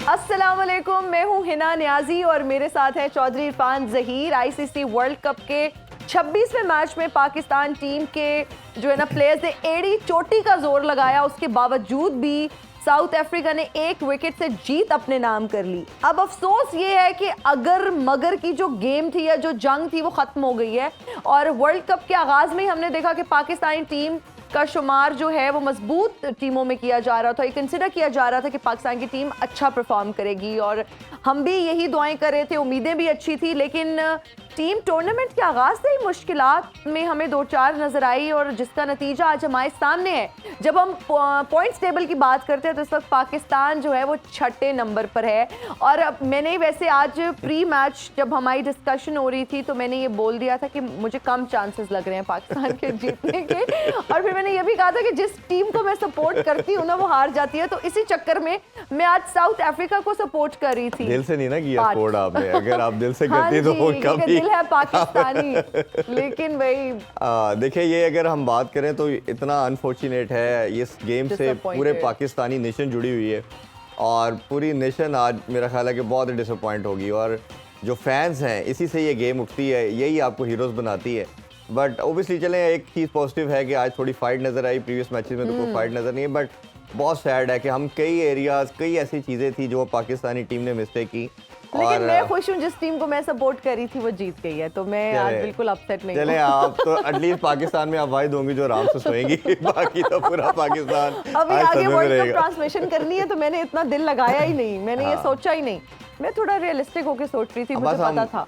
अस्सलामुअलैकुम, मैं हूं हिना नियाजी और मेरे साथ है Chaudhry Irfan Zaheer. ICC World Cup के 26वें मैच में पाकिस्तान टीम के जो है ना प्लेयर्स ने एड़ी चोटी का जोर लगाया, उसके बावजूद भी साउथ अफ्रीका ने एक विकेट से जीत अपने नाम कर ली। अब अफसोस ये है कि अगर मगर की जो गेम थी या जो जंग थी वो खत्म हो गई है और वर्ल्ड कप के आगाज में ही हमने देखा कि पाकिस्तानी टीम का शुमार जो है वो मजबूत टीमों में किया जा रहा था। ये कंसिडर किया जा रहा था कि पाकिस्तान की टीम अच्छा परफॉर्म करेगी और हम भी यही दुआएं कर रहे थे, उम्मीदें भी अच्छी थी। लेकिन टीम टूर्नामेंट के आगाज से ही मुश्किलात में हमें 2-4 नजर आई और जिसका नतीजा आज हमारे सामने है। जब हम पॉइंट्स टेबल की बात करते हैं तो इस वक्त पाकिस्तान जो है वो 6ठे नंबर पर है। और मैंने वैसे आज प्री मैच जब हमारी डिस्कशन हो रही थी तो मैंने ये बोल दिया था कि मुझे कम चांसेस लग रहे हैं पाकिस्तान के जीतने के, और फिर मैंने ये भी कहा था कि जिस टीम को मैं सपोर्ट करती हूँ ना वो हार जाती है। तो इसी चक्कर में मैं आज साउथ अफ्रीका को सपोर्ट कर रही थी। दिल से नहीं ना किया सपोर्ट आपने, अगर आप दिल से हाँ करती तो वो कभी दिल है पाकिस्तानी लेकिन वही देखिए, ये अगर हम बात करें तो इतना अनफॉर्चुनेट है, इस गेम से पूरे पाकिस्तानी नेशन जुड़ी हुई है और पूरी नेशन आज मेरा ख्याल है कि बहुत डिसअपॉइंट होगी। और जो फैंस हैं इसी से ये गेम उठती है, यही आपको हीरोज़ बनाती है। बट ओबियसली चलें, एक चीज़ पॉजिटिव है कि आज थोड़ी फाइट नज़र आई, प्रीवियस मैचेस में तो कोई फाइट नज़र नहीं है। बट बहुत सैड है कि हम कई एरियाज़, कई ऐसी चीज़ें थी जो पाकिस्तानी टीम ने मिस्टेक की। लेकिन मैं खुश हूँ, जिस टीम को मैं सपोर्ट कर रही थी वो जीत गई है, तो मैं आज बिल्कुल अपसेट नहीं हूँ। चले आप तो एटलीस्ट पाकिस्तान में आप वाहिद होंगी जो आराम से सोएंगी, बाकी तो पूरा पाकिस्तान अभी आगे वर्ल्ड कप ट्रांसलेशन करनी है तो मैंने इतना दिल लगाया ही नहीं, मैंने ये सोचा ही नहीं। मैं थोड़ा रियलिस्टिक होकर सोच रही थी, मुझे पता था।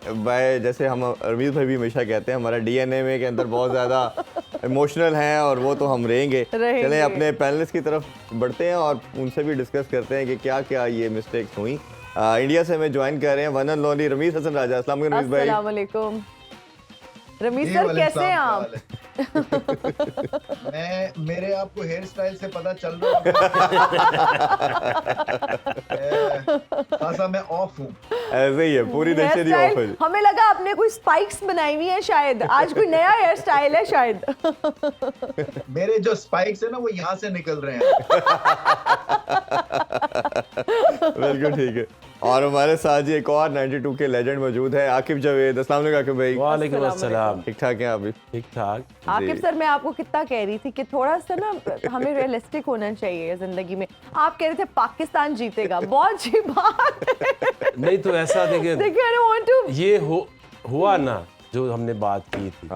जैसे हम रमीज भाई भी हमेशा कहते हैं हमारा डीएनए में के अंदर बहुत ज़्यादा इमोशनल हैं और वो तो हम रहेंगे। चलें अपने पैनलिस्ट की तरफ बढ़ते हैं और उनसे भी डिस्कस करते हैं कि क्या क्या ये मिस्टेक्स हुई। इंडिया से हमें ज्वाइन कर रहे हैं one and only Rameez Hasan Raja. अस्सलाम वालेकुम रमीज भाई। अस्सलाम वालेकुम रमीज सर, कैसे हैं आप? मेरे आपको हेयर स्टाइल से पता चल रहा है मैं ऑफ हूँ। ऐसे ही है, पूरी नेशन ही ऑफ है। हमें लगा आपने कोई स्पाइक्स बनाई हुई है, शायद आज कोई नया हेयर स्टाइल है शायद। मेरे जो स्पाइक्स है ना वो यहाँ से निकल रहे हैं। बिल्कुल ठीक है। और हमारे साथ जी एक और 92 के लेजेंड मौजूद है, आकिब जावेद। अस्सलाम वालेकुम आकिब भाई। वालेकुम अस्सलाम। ठीक ठाक हैं आप भी? ठीक ठाक। आकिब सर, मैं आपको कितना कह रही थी कि थोड़ा सा ना हमें रियलिस्टिक होना चाहिए जिंदगी में। आप कह रहे थे पाकिस्तान जीतेगा, बहुत अच्छी बात है। नहीं तो ऐसा देखिए ये हुआ ना जो हमने बात की थी,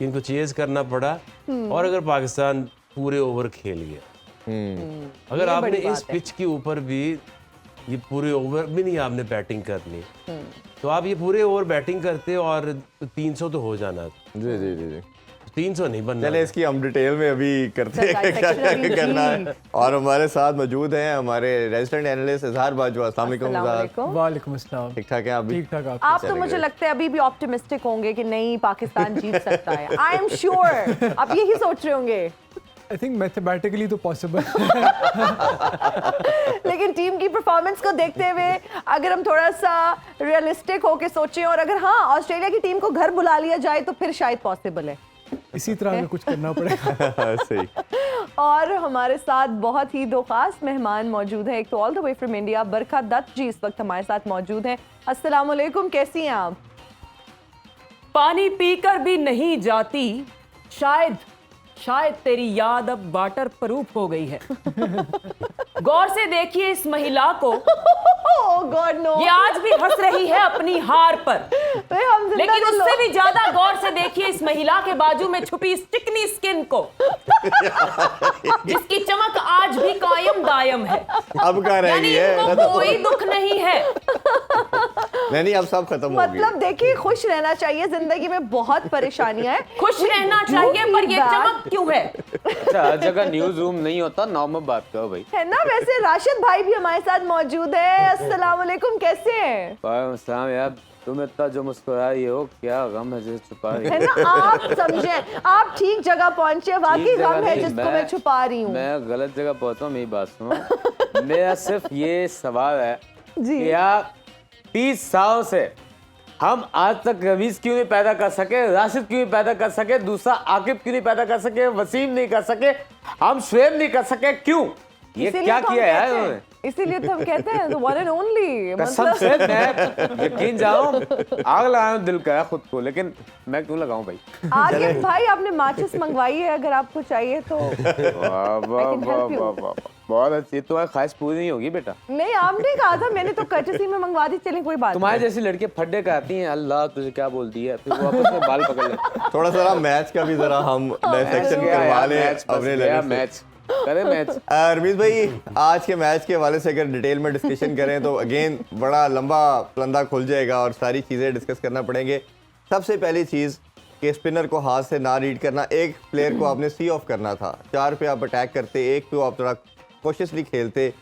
इनको चेज करना पड़ा और अगर पाकिस्तान पूरे ओवर खेल गया, अगर आपने इस पिच के ऊपर भी ये पूरे ओवर भी नहीं आपने बैटिंग करनी, तो आप ये पूरे ओवर बैटिंग करते और 300 तो हो जाना। जी जी जी जी 300 नहीं बनना। चले इसकी हम डिटेल में अभी करते हैं क्या क्या करना है। और हमारे साथ मौजूद हैं हमारे रेजिडेंट एनालिस्ट इजहार बाजवा। अस्सलाम वालेकुम। वालेकुम अस्सलाम। ठीक ठाक हैं आप भी? ठीक ठाक। आप तो मुझे लगता है अभी भी ऑप्टिमिस्टिक होंगे कि नहीं पाकिस्तान जीत सकता है। आई एम श्योर आप यही सोच रहे होंगे। आई थिंक मैथमेटिकली तो पॉसिबल लेकिन टीम की परफॉर्मेंस को देखते हुए अगर हम थोड़ा सा रियलिस्टिक होके सोचें और अगर ऑस्ट्रेलिया की टीम को घर बुला लिया जाए तो फिर शायद पॉसिबल है। इसी तरह का कुछ करना पड़ेगा। सही। और हमारे साथ बहुत ही दो खास मेहमान मौजूद हैं। एक तो all the way from India Barkha Dutt ji इस वक्त हमारे साथ मौजूद हैं। अस्सलाम वालेकुम, कैसी हैं आप? पानी पीकर भी नहीं जाती, शायद तेरी याद अब वाटर प्रूफ हो गई है। गौर से देखिए इस महिला को। Oh God, no. ये आज भी हंस रही है अपनी हार पर, लेकिन उससे भी ज्यादा गौर से देखिए इस महिला के बाजू में छुपी इस चिकनी स्किन को, जिसकी चमक आज भी कायम दायम है। अब कहाँ रह गई है? इनको कोई दुख नहीं है। नहीं अब सब खत्म हो गया। मतलब देखिए, खुश रहना चाहिए, जिंदगी में बहुत परेशानियां हैं, खुश रहना चाहिए, पर ये चमक क्यों है? अच्छा, हर जगह न्यूज रूम नहीं होता, नॉर्मल बात करो भाई, है ना। वैसे राशिद भाई भी हमारे साथ मौजूद है। अस्सलाम वालेकुम, कैसे हैं? वालेकुम सलाम। यार तुम इतना जो मुस्कुरा रही हो, क्या गम है जिसे छुपा रही है ना। आप समझे, आप ठीक जगह पहुंचे, वाकई गम है जिसको मैं छुपा रही हूँ। मैं गलत जगह पहुंचा हूँ, मेरी बात सुनो। मेरा सिर्फ ये सवाल है जी, क्या 30 सालों से हम आज तक रवीज क्यों नहीं पैदा कर सके, राशिद क्यों नहीं पैदा कर सके, दूसरा आकिब क्यों नहीं पैदा कर सके, वसीम नहीं कर सके, हम शुएब नहीं कर सके, क्यों? ये इसीलिए क्या तो हम किया यार कहते हैं- उन्होंने? इसीलिए तो हम कहते हैं वन एंड ओनली, कसम से मैं यकीन जाओ आग लगाना दिल का है खुद को, लेकिन मैं क्यों लगाऊं भाई? आगे भाई आपने माचिस मंगवाई है, अगर आपको चाहिए तो वाह वाह can वाह help you. वाह वाह, बहुत अच्छी। तुम्हारी ख्वाहिश पूरी नहीं होगी बेटा। नहीं आपने कहा था, मैंने तो कर्टसी में मंगवा दी, चलें कोई बात तुम्हारे जैसी लड़के फड्डे कराती हैं, अल्लाह तुझे क्या बोल दिया, फिर वो आपस में बाल पकड़ लेते। थोड़ा सा मैच का भी जरा हम डायसेक्शन करवा लें अपने लेवल से। मैच करे मैच। रमीज भाई, आज के मैच के हवाले से अगर डिटेल में डिस्कशन करें तो अगेन बड़ा लंबा फलंदा खुल जाएगा और सारी चीज़ें डिस्कस करना पड़ेंगे। सबसे पहली चीज़ कि स्पिनर को हाथ से ना रीड करना, एक प्लेयर को आपने सी ऑफ करना था, 4 पे आप अटैक करते, 1 पे आप थोड़ा कोशिशली खेलते,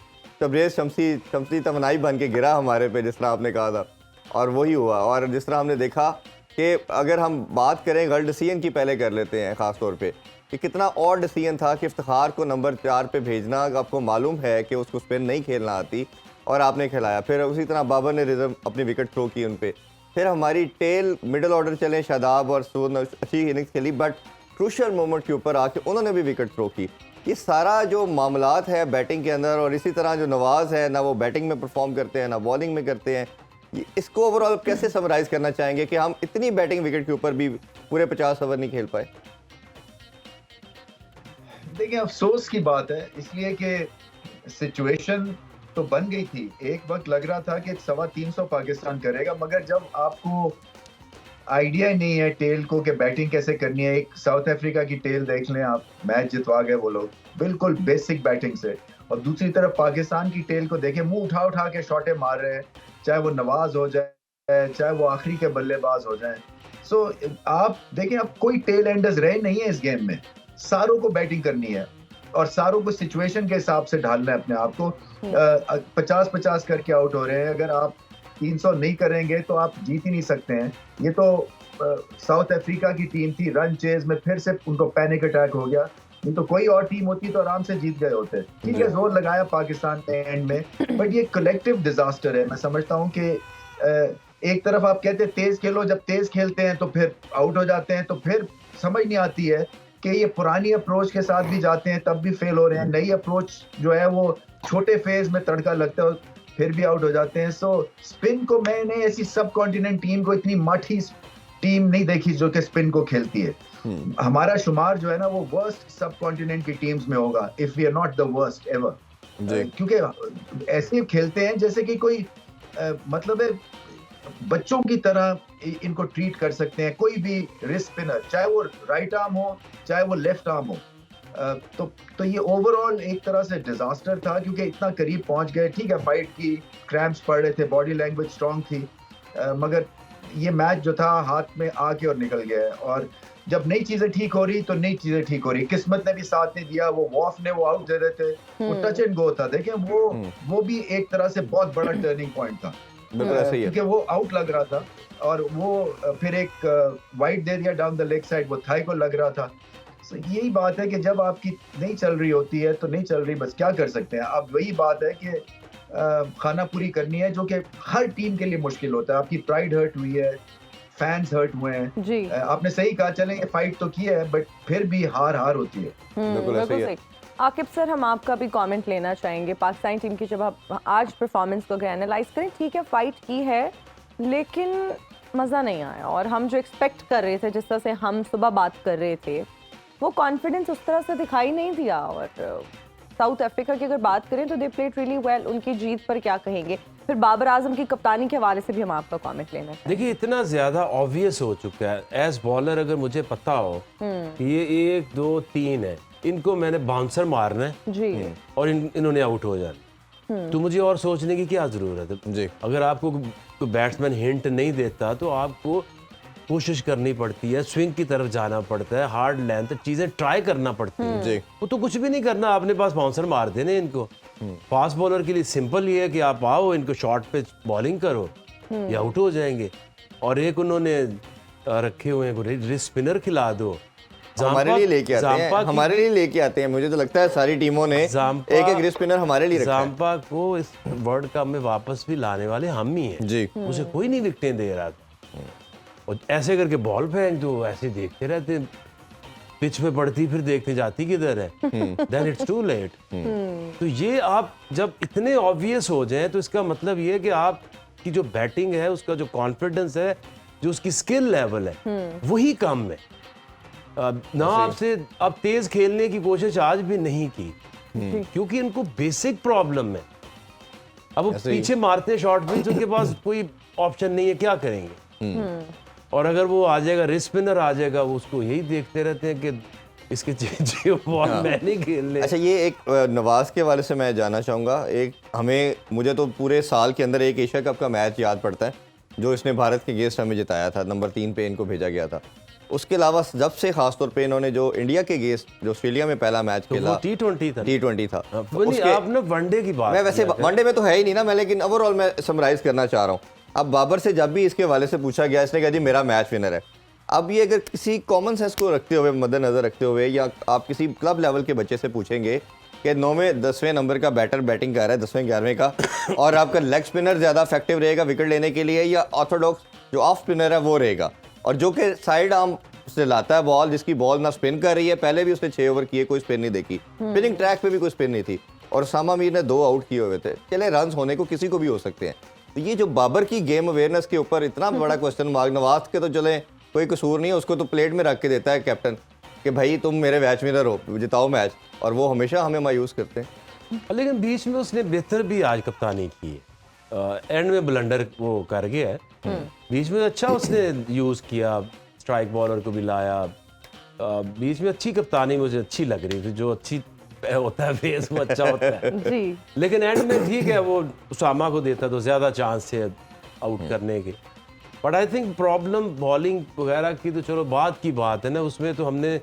तबरेज़ शमसी तमन्नाई बन के गिरा हमारे पे जिस तरह आपने कहा था, और वही हुआ। और जिस तरह हमने देखा कि अगर हम बात करें गलत डिसीजन की पहले कर लेते हैं ख़ास तौर पे कि कितना और डिसीजन था कि इफ्तिखार को नंबर 4 पे भेजना। आपको मालूम है कि उसको स्पिन नहीं खेलना आती और आपने खिलाया, फिर उसी तरह बाबर ने रिजम अपनी विकेट थ्रो की उन पे, फिर हमारी टेल मिडिल ऑर्डर चले, शादाब और सूद ने अच्छी इनिंग्स खेली, बट क्रूशियल मोमेंट के ऊपर आके उन्होंने भी विकेट थ्रो की। ये सारा जो मामलात है बैटिंग के अंदर, और इसी तरह जो नवाज़ है ना वो बैटिंग में परफॉर्म करते हैं ना बॉलिंग में करते हैं, इसको ओवरऑल कैसे समराइज़ करना चाहेंगे कि हम इतनी बैटिंग विकेट के ऊपर भी पूरे 50 ओवर नहीं खेल पाए? देखिए अफसोस की बात है, इसलिए कि सिचुएशन तो बन गई थी। एक वक्त लग रहा था कि 350 पाकिस्तान करेगा, मगर जब आपको आइडिया ही नहीं है टेल को कि बैटिंग कैसे करनी है। एक साउथ अफ्रीका की टेल देख लें आप, मैच जितवा गए वो लोग बिल्कुल बेसिक बैटिंग से, और दूसरी तरफ पाकिस्तान की टेल को देखें, मुंह उठा उठा के शॉटें मार रहे हैं, चाहे वो नवाज हो जाए चाहे वो आखिरी के बल्लेबाज हो जाए। सो आप देखें, अब कोई टेल एंडर्स रहे नहीं है इस गेम में, सारों को बैटिंग करनी है और सारों को सिचुएशन के हिसाब से ढालना है अपने आप को। 50-50 करके आउट हो रहे हैं, अगर आप 300 नहीं करेंगे तो आप जीत ही नहीं सकते हैं। ये तो साउथ अफ्रीका की टीम थी, रन चेज में फिर से उनको पैनिक अटैक हो गया, नहीं तो कोई और टीम होती तो आराम से जीत गए होते। ठीक है, जोर लगाया पाकिस्तान ने एंड में, बट ये कलेक्टिव डिजास्टर है। मैं समझता हूँ कि एक तरफ आप कहते हैं तेज खेलो, जब तेज खेलते हैं तो फिर आउट हो जाते हैं, तो फिर समझ नहीं आती है कि ये पुरानी अप्रोच के साथ भी जाते हैं तब भी फेल हो रहे हैं, नई अप्रोच जो है वो छोटे फेज में तड़का लगता है फिर भी आउट हो जाते हैं। सो स्पिन को मैंने ऐसी सब कॉन्टिनेंट टीम को इतनी माठी टीम नहीं देखी जो कि स्पिन को खेलती है। हमारा शुमार जो है ना वो वर्स्ट सब कॉन्टिनेंट की टीम्स में होगा, if we are not the worst ever, क्योंकि ऐसे खेलते हैं जैसे कि कोई मतलब है बच्चों की तरह इनको ट्रीट कर सकते हैं। कोई भी रिस्ट स्पिनर, चाहे वो राइट आर्म हो चाहे वो लेफ्ट आर्म हो, तो ये ओवरऑल एक तरह से डिजास्टर था, क्योंकि इतना करीब पहुंच गए। ठीक है, फाइट की क्रैम्प्स पड़ रहे थे, बॉडी लैंग्वेज स्ट्रांग थी, मगर ये मैच जो था हाथ में आके और निकल गया है। और जब नई चीजें ठीक हो रही तो नई चीजें ठीक हो रही, किस्मत ने भी साथ नहीं दिया। वो वॉफ ने वो आउट दे रहे थे, वो टच एंड गो था, देखें वो भी एक तरह से बहुत बड़ा टर्निंग पॉइंट था, क्योंकि वो आउट लग रहा था और वो फिर एक वाइड दे दिया डाउन द लेग साइड, वो थाई को लग रहा था। So, यही बात है कि जब आपकी नहीं चल रही होती है तो नहीं चल रही, बस क्या कर सकते हैं। अब वही बात है कि खाना पूरी करनी है, जो कि हर टीम के लिए मुश्किल होता है। आपकी प्राइड हर्ट हुई है, फैंस हर्ट हुए हैं जी। आपने सही कहा, चलें ये फाइट तो किया है, बट फिर भी हार होती है। बिल्कुल सही। आकिब सर, हम आपका भी कमेंट लेना चाहेंगे। पाकिस्तानी टीम की जब आप आज परफॉर्मेंस को अगर एनालाइज करें, ठीक है फाइट की है लेकिन मज़ा नहीं आया, और हम जो एक्सपेक्ट कर रहे थे, जिस तरह से हम सुबह बात कर रहे थे, वो कॉन्फिडेंस उस तरह से दिखाई नहीं दिया। और साउथ अफ्रीका की अगर बात करें तो दे प्लेड रियली वेल, उनकी जीत पर क्या कहेंगे? फिर बाबर आजम की कप्तानी के हवाले से भी हम आपका कमेंट लेना चाहिए। देखिए, इतना ज्यादा ऑब्वियस हो चुका है। एज बॉलर अगर मुझे पता हो कि ये 1 2 3 है, इनको मैंने बाउंसर मारना है जी, और इन्होंने आउट हो जाना, तो मुझे और सोचने की क्या जरूरत है जी। अगर आपको कोई बैट्समैन हिंट नहीं देता तो आपको कोशिश करनी पड़ती है, स्विंग की तरफ जाना पड़ता है, हार्ड लेंथ चीजें ट्राई करना पड़ती है जी। वो तो कुछ भी नहीं करना, अपने पास बाउंसर मार देने इनको। फास्ट बॉलर के लिए सिंपल ये है कि आप आओ, इनको शॉर्ट पे बॉलिंग करो, ये आउट हो जाएंगे। और एक उन्होंने रखे हुए हैं रिस्ट स्पिनर खिला दो, हमारे लिए लेके आते हैं। मुझे तो लगता है सारी टीमों ने एक रिस्ट स्पिनर हमारे लिए रखा है। जाम्पा को इस वर्ल्ड कप में वापस भी लाने वाले हम ही हैं जी। उसे कोई नहीं विकेटें दे रहा था, और ऐसे करके बॉल फेंक दो, ऐसे देखते रहते। पिच पे पड़ती फिर देखने जाती किधर है, देन इट्स टू लेट। तो ये आप जब इतने ऑब्वियस हो जाएं तो इसका मतलब ये है कि आपकी जो बैटिंग है उसका जो कॉन्फिडेंस है, जो उसकी स्किल लेवल है वही कम है। ना आपसे अब तेज खेलने की कोशिश आज भी नहीं की क्योंकि इनको बेसिक प्रॉब्लम है। अब वो पीछे मारते हैं शॉट भी तो उनके पास कोई ऑप्शन नहीं है, क्या करेंगे। और अगर वो आ जाएगा रिस्ट स्पिनर आ जाएगा, वो उसको यही देखते रहते हैं कि इसके बॉल मैं नहीं खेलने। अच्छा, ये एक नवाज के वाले से मैं जानना चाहूँगा, मुझे तो पूरे साल के अंदर एक एशिया कप का मैच याद पड़ता है जो इसने भारत के अगेंस्ट हमें जिताया था, नंबर 3 पे इनको भेजा गया था। उसके अलावा जब से खासतौर पे इन्होंने जो इंडिया के अगेंस्ट जो ऑस्ट्रेलिया में पहला मैच खेला, T20 था। आप ना वनडे की बात, मैं वैसे वनडे में तो है ही नहीं ना मैं, लेकिन ओवरऑल मैं समराइज करना चाह रहा हूँ। अब बाबर से जब भी इसके वाले से पूछा गया, इसने कहा जी मेरा मैच विनर है। अब ये अगर किसी कॉमन सेंस को रखते हुए, मद्देनजर रखते हुए, या आप किसी क्लब लेवल के बच्चे से पूछेंगे कि 9वें 10वें नंबर का बैटर बैटिंग कर रहा है, 10वें 11वें का, और आपका लेग स्पिनर ज़्यादा इफेक्टिव रहेगा विकेट लेने के लिए या ऑर्थोडॉक्स जो ऑफ स्पिनर है वो रहेगा, और जो कि साइड आर्म से लाता है बॉल, जिसकी बॉल ना स्पिन कर रही है, पहले भी उसने 6 ओवर किए, कोई स्पिन नहीं देखी, स्पिनिंग ट्रैक पे भी कोई स्पिन नहीं थी, और सामा मीर ने 2 आउट किए हुए थे। चले रन होने को किसी को भी हो सकते हैं। तो ये जो बाबर की गेम अवेयरनेस के ऊपर इतना बड़ा क्वेश्चन मार्क, नवाज के तो चले कोई कसूर नहीं है, उसको तो प्लेट में रख के देता है कैप्टन कि भाई तुम मेरे मैच विनर हो, जिताओ मैच, और वो हमेशा हमें मायूस करते हैं। लेकिन बीच में उसने बेहतर भी आज कप्तानी की है। एंड में ब्लंडर वो कर गया है, बीच में अच्छा उसने यूज़ किया, स्ट्राइक बॉलर को भी लाया, बीच में अच्छी कप्तानी मुझे अच्छी लग रही थी। जो अच्छी होता है फेस वो अच्छा होता है जी। लेकिन एंड में ठीक है, वो उसामा को देता तो ज़्यादा चांस थे आउट करने के। But I think problem bowling वगैरह की तो चलो बात की बात है ना, उसमें तो हमने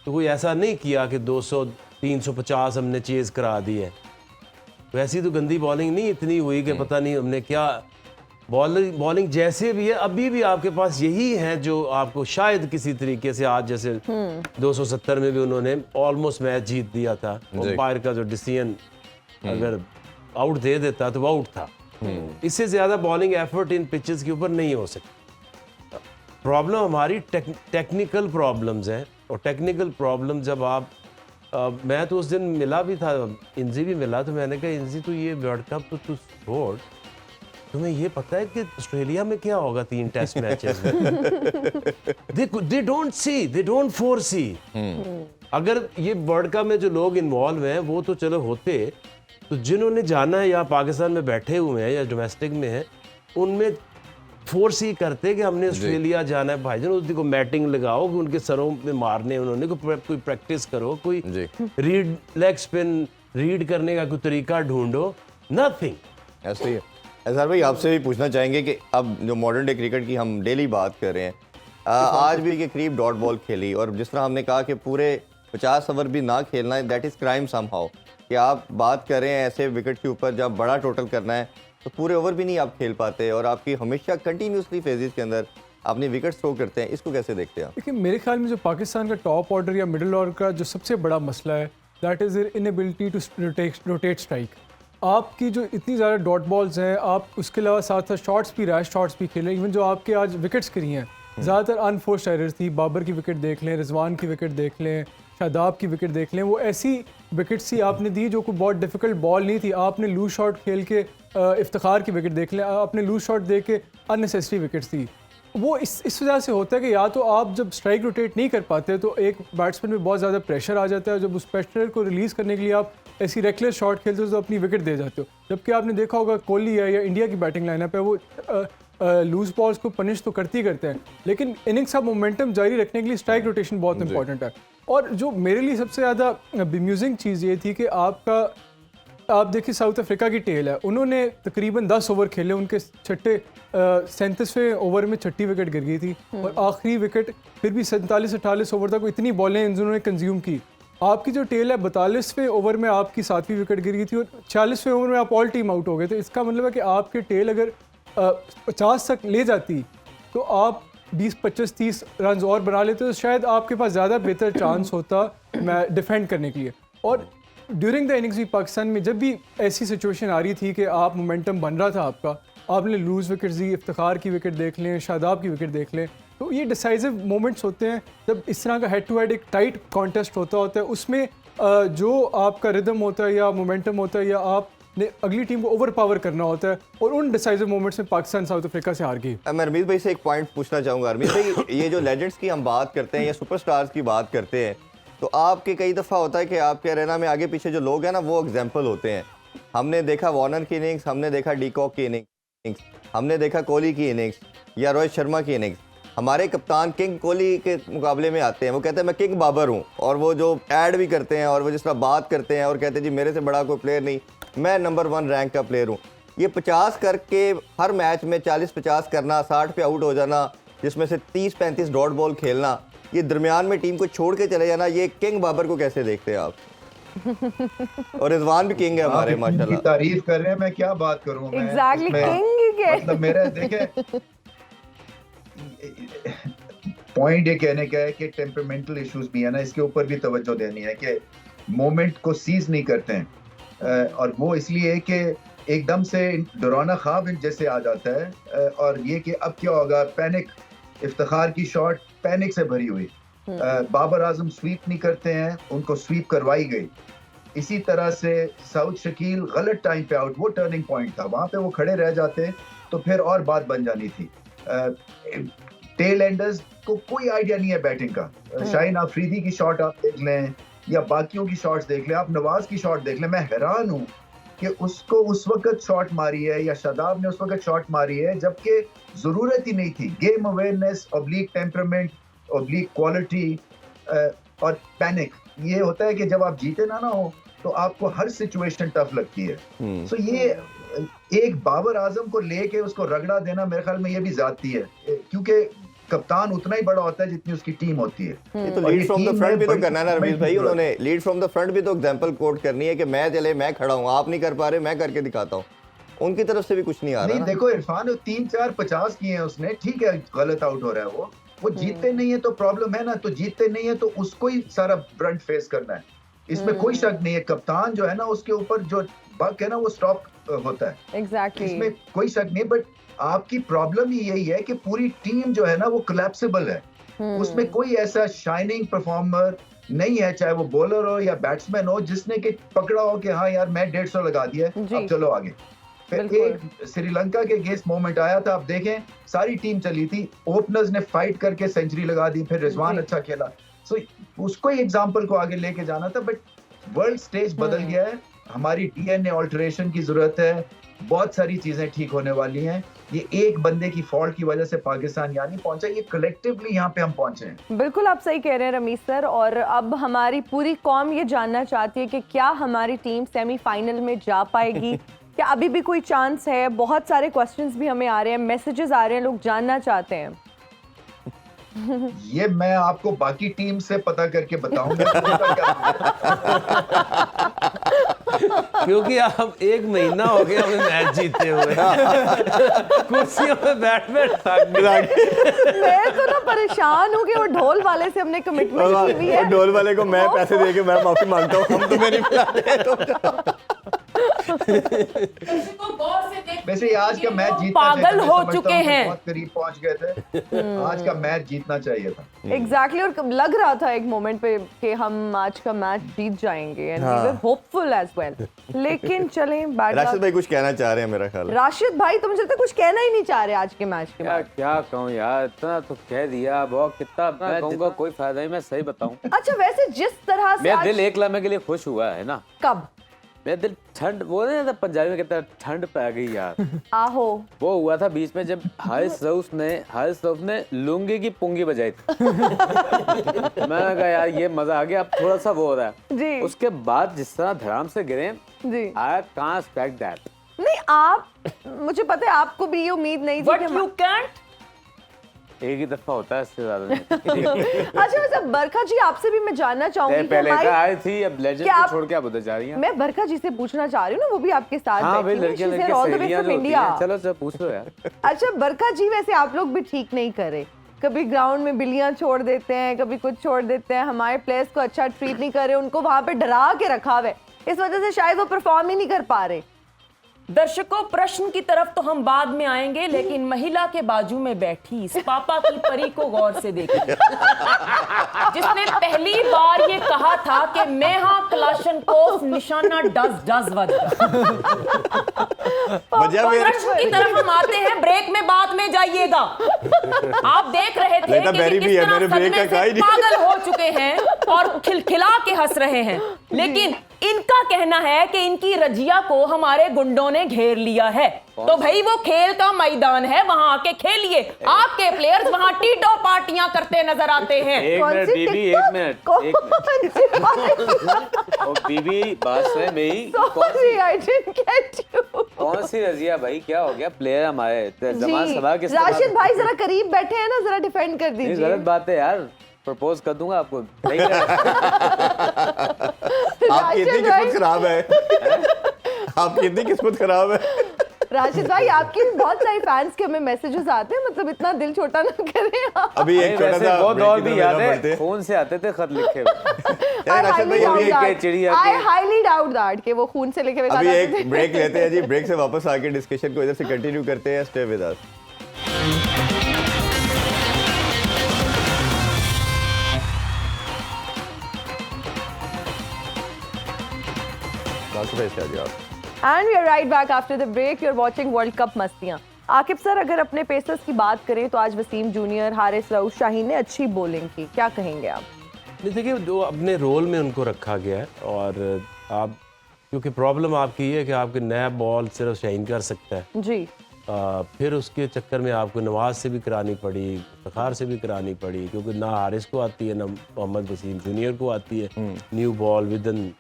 तो कोई ऐसा नहीं किया कि 200 350 हमने चेज़ करा दी है। वैसी तो गंदी बॉलिंग नहीं इतनी हुई कि पता नहीं हमने क्या, बॉलिंग जैसे भी है अभी भी आपके पास यही है जो आपको शायद किसी तरीके से आज जैसे 270 में भी उन्होंने ऑलमोस्ट मैच जीत दिया था। अंपायर का जो डिसीजन अगर आउट दे देता तो वो आउट था। इससे ज्यादा बॉलिंग एफर्ट इन पिचेस के ऊपर नहीं हो सकती। प्रॉब्लम हमारी टेक्निकल प्रॉब्लम्स हैं, और टेक्निकल प्रॉब्लम जब आप मैं तो उस दिन मिला भी था, इंजी भी मिला, तो मैंने कहा इंजी तो ये वर्ल्ड कप तो तू छोड़, तुम्हें ये पता है कि ऑस्ट्रेलिया में क्या होगा 3 टेस्ट मैचेस में। They don't foresee. अगर ये वर्ल्ड कप में जो लोग इन्वॉल्व हैं वो तो चलो होते, तो जिन्होंने जाना है या पाकिस्तान में बैठे हुए हैं या डोमेस्टिक में हैं, उनमें फोर्स ही करते कि हमने ऑस्ट्रेलिया जाना है भाईजान, उसको मैटिंग लगाओ कि उनके सरों में मारने उन्होंने, कोई प्रैक्टिस करो, कोई रीड लेग स्पिन रीड करने का कोई तरीका ढूंढो, नथिंग। ऐसे ही है। अजहर भाई आपसे भी पूछना चाहेंगे कि अब जो मॉडर्न डे क्रिकेट की हम डेली बात कर रहे हैं, आज भी के करीब डॉट बॉल खेली, और जिस तरह हमने कहा कि पूरे 50 ओवर भी ना खेलना है, दैट इज़ क्राइम समहाउ, कि आप बात कर रहे हैं ऐसे विकेट के ऊपर जब बड़ा टोटल करना है तो पूरे ओवर भी नहीं आप खेल पाते, और आपकी हमेशा कंटिन्यूसली फेजेस के अंदर अपने विकेट थ्रो करते हैं। इसको कैसे देखते हैं आप? देखिए मेरे ख्याल में जो पाकिस्तान का टॉप ऑर्डर या मिडिल ऑर्डर का जो सबसे बड़ा मसला है, that is inability to rotate strike. आपकी जो इतनी ज़्यादा डॉट बॉल्स हैं, आप उसके अलावा साथ साथ शॉट्स भी, रैश शॉट्स भी खेलें, इवन जो आपके आज विकेट्स गिरी हैं ज़्यादातर अनफोर्स्ड एरर्स थी। बाबर की विकेट देख लें, रिजवान की विकेट देख लें, शादाब की विकेट देख लें, वो ऐसी विकेट्स थी आपने दी जो कोई बहुत डिफिकल्ट बॉल नहीं थी। आपने लूज शॉट खेल के इफ्तिखार की विकेट देख लें, आपने लूज शॉट दे के अननेसेसरी विकेट्स थी। वो इस वजह से होता है कि या तो आप जब स्ट्राइक रोटेट नहीं कर पाते तो एक बैट्समैन में बहुत ज़्यादा प्रेशर आ जाता है, जब उस प्रेशर को रिलीज़ करने के लिए आप ऐसी रेकलेस शॉट खेलते हो तो अपनी विकेट दे जाते हो। जबकि आपने देखा होगा कोहली है या इंडिया की बैटिंग लाइनअप है, वो लूज बॉल्स को पनिश तो करते ही करते हैं, लेकिन इनिंग्स का मोमेंटम जारी रखने के लिए स्ट्राइक रोटेशन बहुत इंपॉर्टेंट है। और जो मेरे लिए सबसे ज़्यादा बेम्यूजिंग चीज़ ये थी कि आप देखिए साउथ अफ्रीका की टेल है, उन्होंने तकरीबन 10 ओवर खेले, उनके 37वें ओवर में 6 विकेट गिर गई थी, और आखिरी विकेट फिर भी 47-48 ओवर तक इतनी बॉलें उन्होंने कंज्यूम की। आपकी जो टेल है 42वें ओवर में आपकी 7वीं विकेट गिर गई थी, और 40वें ओवर में आप ऑल टीम आउट हो गए थे। इसका मतलब है कि आपकी टेल अगर 50 तक ले जाती तो आप 20-25-30 रन और बना लेते तो शायद आपके पास ज़्यादा बेहतर चांस होता डिफेंड करने के लिए। और ड्यूरिंग द इनिंग्स भी पाकिस्तान में जब भी ऐसी सिचुएशन आ रही थी कि आप मोमेंटम बन रहा था आपका, आपने लूज़ विकेट दी, इफ्तिखार की विकेट देख लें, शादाब की विकेट देख लें, तो ये डिसाइसिव मोमेंट्स होते हैं जब इस तरह का हेड टू हेड एक टाइट कॉन्टेस्ट होता है, उसमें जो आपका रिदम होता है या मोमेंटम होता है या आपने अगली टीम को ओवर पावर करना होता है, और उन डिसाइसिव मोमेंट्स में पाकिस्तान साउथ अफ्रीका से हार गई। मैं रमीज भाई से एक पॉइंट पूछना चाहूँगा। रमीज भाई, ये जो लेजेंड्स की हम बात करते हैं या सुपरस्टार्स की बात करते हैं, तो आपके कई दफ़ा होता है कि आपके अरेना में आगे पीछे जो लोग हैं ना, वो एग्जाम्पल होते हैं। हमने देखा वार्नर की इनिंग्स, हमने देखा डीकॉक की इनिंग्स, हमने देखा कोहली की इनिंग्स या रोहित शर्मा की इनिंग्स। हमारे कप्तान किंग कोहली के मुकाबले में आते हैं, वो कहते हैं मैं किंग बाबर हूँ, और वो जो ऐड भी करते हैं और वो जिस तरह बात करते हैं और कहते हैं जी मेरे से बड़ा कोई प्लेयर नहीं, मैं नंबर 1 रैंक का प्लेयर हूँ। ये 50 करके हर मैच में 40-50 करना, 60 पे आउट हो जाना, जिसमें से 30-35 डॉट बॉल खेलना, ये दरमियान में टीम को छोड़ के चले जाना, ये किंग बाबर को कैसे देखते हैं आप? और रिजवान भी किंग है हमारे माशाल्लाह। तारीफ कर रहे हैं, मैं क्या बात करूं। एग्जैक्टली किंग के मतलब मेरा देखे पॉइंट ये कहने का है कि टेम्परामेंटल इश्यूज भी है ना, इसके ऊपर भी तवज्जो देनी है कि मोमेंट को सीज नहीं करते हैं, और वो इसलिए कि एकदम से डराना ख्वाब जैसे आ जाता है, और ये कि अब क्या होगा, पैनिक, इफ्तिखार की शॉट पैनिक से भरी हुई, बाबर आजम स्वीप नहीं करते हैं, उनको स्वीप करवाई गई। इसी तरह से साउथ शकील गलत टाइम पे आउट, वो टर्निंग पॉइंट था, वहां पे वो खड़े रह जाते तो फिर और बात बन जानी थी। टेल एंडर्स को कोई आइडिया नहीं है बैटिंग का। शाहीन आफरीदी की शॉट आप देख लें या बाकियों की शॉट्स देख लें, आप नवाज की शॉट देख लें, मैं हैरान हूं कि उसको उस वक्त शॉट मारी है या शादाब ने उस वक्त शॉट मारी है जबकि जरूरत ही नहीं थी। Game awareness, oblique temperament, oblique quality और पैनिक, ये होता है कि जब आप जीते ना हो तो आपको हर सिचुएशन टफ लगती है। सो ये एक बाबर आजम को लेके उसको रगड़ा देना मेरे ख्याल में ये भी ज्यादती है, क्योंकि कप्तान उतना ही बड़ा होता है जितनी उसकी टीम होती है। ये तो लीड फ्रॉम द फ्रंट भी तो करना है ना रमीज भाई, उन्होंने लीड फ्रॉम द फ्रंट भी तो एग्जांपल कोट करनी है कि मैं चले, मैं खड़ा हूँ, आप नहीं कर पा रहे, मैं करके दिखाता हूँ। उनकी तरफ से भी कुछ नहीं आ रहा। नहीं देखो इरफान 3-4 50 किए हैं उसने, ठीक है गलत आउट हो रहा है, वो जीतते नहीं है तो प्रॉब्लम है ना, तो जीतते नहीं है तो उसको ही सारा ब्रंट फेस करना है, इसमें कोई शक नहीं है। कप्तान जो है ना उसके ऊपर जो बक है ना वो स्टॉप होता है, एग्जैक्टली इसमें कोई शक नहीं। बट आपकी प्रॉब्लम ही यही है कि पूरी टीम जो है ना वो कोलैप्सिबल है, उसमें कोई ऐसा शाइनिंग परफॉर्मर नहीं है, चाहे वो बॉलर हो या बैट्समैन हो, जिसने कि पकड़ा हो कि हाँ यार मैं 150 लगा दिया, अब चलो आगे। फिर एक श्रीलंका के अगेंस्ट मोमेंट आया था, आप देखें सारी टीम चली थी, ओपनर्स ने फाइट करके सेंचुरी लगा दी, फिर रिजवान अच्छा खेला, सो उसको ही एग्जांपल को आगे लेके जाना था। बट वर्ल्ड स्टेज बदल गया है, हमारी डीएनए ऑल्टरेशन की जरूरत है, बहुत सारी चीजें ठीक होने वाली हैं। ये एक बंदे की फॉल्ट की वजह से पाकिस्तान यहाँ नहीं पहुंचा, ये कलेक्टिवली यहाँ पे हम पहुंचे हैं। बिल्कुल आप सही कह रहे हैं रमीज सर, और अब हमारी पूरी कौम ये जानना चाहती है कि क्या हमारी टीम सेमीफाइनल में जा पाएगी, क्या अभी भी कोई चांस है? बहुत सारे क्वेश्चंस भी हमें आ रहे हैं, मैसेजेस आ रहे हैं, लोग जानना चाहते हैं। ये मैं आपको बाकी टीम से पता करके बताऊंगा क्योंकि अब 1 महीना हो गया हमें मैच जीते हुए, कुर्सियों पे बैठ मैं तो ना परेशान हूँ कि वो ढोल वाले से हमने कमिटमेंट की हुई है। ढोल वाले को मैं पैसे दे के मैं माफी मांगता हूँ, हम तुम्हें नहीं बुलाते। वैसे आज का मैच जीतना पागल हो चुके हैं, बहुत करीब पहुंच गए थे, आज का मैच जीतना चाहिए था। एग्जैक्टली और लग रहा था एक मोमेंट पे कि हम आज का मैच जीत जाएंगे, and we were hopeful as well. लेकिन चलें, राशिद भाई कुछ कहना चाह रहे हैं मेरा ख्याल। राशिद भाई तो मुझे लगता है कुछ कहना ही नहीं चाह रहे आज के मैच के बाद। क्या कहूँ यार, इतना तो कह दिया, बहुत कितना मैं कहूँगा कोई फायदा नहीं, मैं सही बताऊँ। अच्छा वैसे जिस तरह से मेरा दिल 1 लम्हे के लिए खुश हुआ है ना। कब? मेरा दिल ठंड, वो नहीं पंजाबी में कहता है ठंड पै गई यार। आहो वो हुआ था बीच में जब हारिस रऊफ ने लुंगी की पुंगी बजाई थी। मैंने कहा यार ये मजा आ गया, अब थोड़ा सा वो हो रहा है जी। उसके बाद जिस तरह धड़ाम से गिरे, जी आई कांट एक्सपेक्ट दैट। नहीं आप, मुझे पता है आपको भी ये उम्मीद नहीं थी। But you can't। एक ही दफा होता है, इससे ज्यादा नहीं। अच्छा वैसे बरखा जी आपसे भी मैं जानना चाहूंगी, पहले तो आई थी, अब लेजेंड को छोड़ के आप उधर जा रही हैं। मैं बरखा जी से पूछना चाह रही हूँ ना, वो भी आपके साथ हाँ भाई, बैठी हैं। लड़कियां She's here all the way from India। चलो पूछ लो यार। अच्छा बरखा जी, वैसे आप लोग भी ठीक नहीं करे, कभी ग्राउंड में बिल्लियां छोड़ देते हैं, कभी कुछ छोड़ देते हैं, हमारे प्लेयर्स को अच्छा ट्रीट नहीं कर रहे, उनको वहां पे डरा के रखा हुआ है, इस वजह से शायद वो परफॉर्म ही नहीं कर पा रहे। दर्शकों, प्रश्न की तरफ तो हम बाद में आएंगे, लेकिन महिला के बाजू में बैठी इस पापा की परी को गौर से देखिए, जिसने पहली बार ये कहा था कि मैं हाँ क्लाशनकोफ निशाना डज प्रश्न की तरफ हम आते हैं, ब्रेक में बाद में जाइएगा। आप देख रहे थे कि किस तरह सदमे से पागल हो चुके हैं और खिलखिला के हंस रहे हैं, लेकिन इनका कहना है कि इनकी रजिया को हमारे गुंडों ने घेर लिया है। तो भाई वो खेल का मैदान है, वहां आके खेलिए। आपके प्लेयर्स वहां टीटो पार्टियां करते नजर आते हैं। एक मिनट बीबी, एक मिनट। और बीबी बात है मेरी, कौन सी रजिया भाई, क्या हो गया? प्लेयर हमारे जमान सभा के राशिद भाई जरा करीब बैठे हैं ना, जरा डिफेंड कर दीजिए। गलत बात है यार, प्रपोज कर दूंगा आपको। आपकी इतनी किस्मत खराब है। आपकी इतनी किस्मत खराब है। राशिद भाई, आपकी बहुत सारे फैंस के हमें मैसेजेस आते हैं, मतलब इतना दिल छोटा ना करें आप। अभी एक छोटा सा वो दौर भी याद है, है, फोन से आते थे खत लिखे हुए। राशिद भाई अभी चिड़िया I highly doubt that कि वो खून से लिखे हुए अभी एक ब्रेक लेते हैं जी, ब्रेक से वापस आके डिस्कशन को इधर से कंटिन्यू करते हैं। Stay with us. And we are right back after the break. You're watching World Cup मस्तियाँ। आकिब सर, अगर अपने पेसर्स की बात करें तो आज वसीम जूनियर, हारिस रऊफ, शाहीन ने अच्छी बॉलिंग की, क्या कहेंगे आप? देखिए, जो अपने रोल में उनको रखा गया है, और आप क्योंकि प्रॉब्लम आपकी है कि आपके नया बॉल सिर्फ शाहीन कर सकता है जी। फिर उसके चक्कर में आपको नवाज से भी करानी पड़ी, इफ्तिखार से भी करानी पड़ी, क्योंकि ना हारिस को आती है ना मोहम्मद वसीम जूनियर को आती है new ball within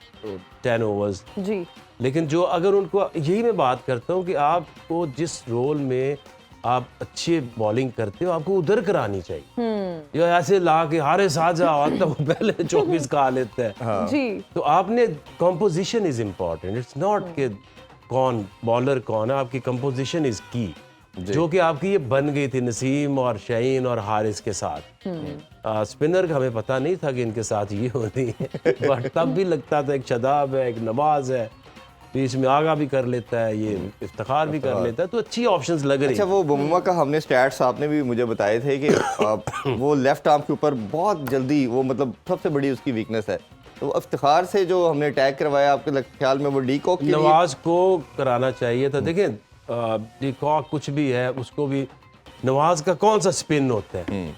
10 overs जी। लेकिन जो अगर उनको, यही मैं बात करता हूँ कि आपको जिस रोल में आप अच्छी बॉलिंग करते हो आपको उधर करानी चाहिए। या ऐसे ला के हारिस आ जाओ तो पहले 24 का लेते हैं जी। तो आपने composition is important, it's not कि कौन बॉलर कौन है, आपकी कंपोजिशन इज की, जो कि आपकी ये बन गई थी नसीम और शाहीन और हारिस के साथ। स्पिनर का हमें पता नहीं था कि इनके साथ ये होती है, बट तब भी लगता था एक शदाब है, एक नवाज है, बीच में आगा भी कर लेता है, ये इफ्तिखार भी कर लेता है, तो अच्छी ऑप्शंस लग रही है। अच्छा, वो बुम्मा का हमने स्टैट्स आपने भी मुझे बताए थे कि वो लेफ्ट आर्म के ऊपर बहुत जल्दी, वो मतलब सबसे बड़ी उसकी वीकनेस है। तो इफ्तिखार से जो हमने अटैक करवाया, आपके ख्याल में वो डीकॉक के नवाज को कराना चाहिए था। देखें, डीकॉक कुछ भी है, उसको भी नवाज का कौन सा स्पिन होता है,